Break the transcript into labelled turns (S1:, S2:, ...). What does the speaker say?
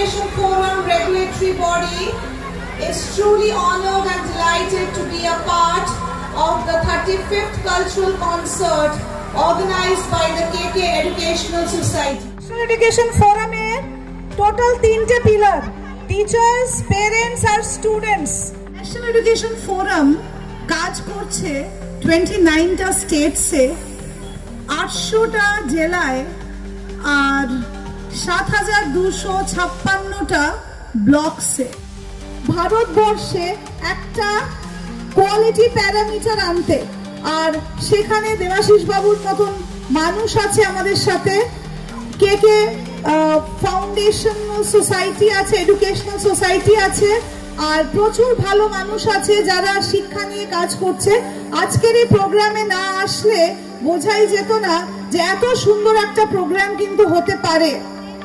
S1: Education Forum regulatory body is truly honored and delighted to be a part of the 35th cultural concert organized by the KK Educational Society.
S2: National Education Forum এর total 3টে pillar, teachers, parents আর students. National education forum কাজ করছে 29টা স্টেটসে, 800টা জেলায় আর 7256টা ব্লকসে। ভারতবর্ষে একটা quality parameter আনতে, আর সেখানে দেবাশিস বাবুর মতন মানুষ আছে আমাদের সাথে, কে ফাউন্ডেশন সোসাইটি আছে, এডুকেশনাল সোসাইটি আছে, আর প্রচুর ভালো মানুষ আছে যারা শিক্ষা নিয়ে কাজ করছে। আজকের এই প্রোগ্রামে না আসলে বোঝাই যেত না যে এত সুন্দর একটা প্রোগ্রাম কিন্তু হতে পারে।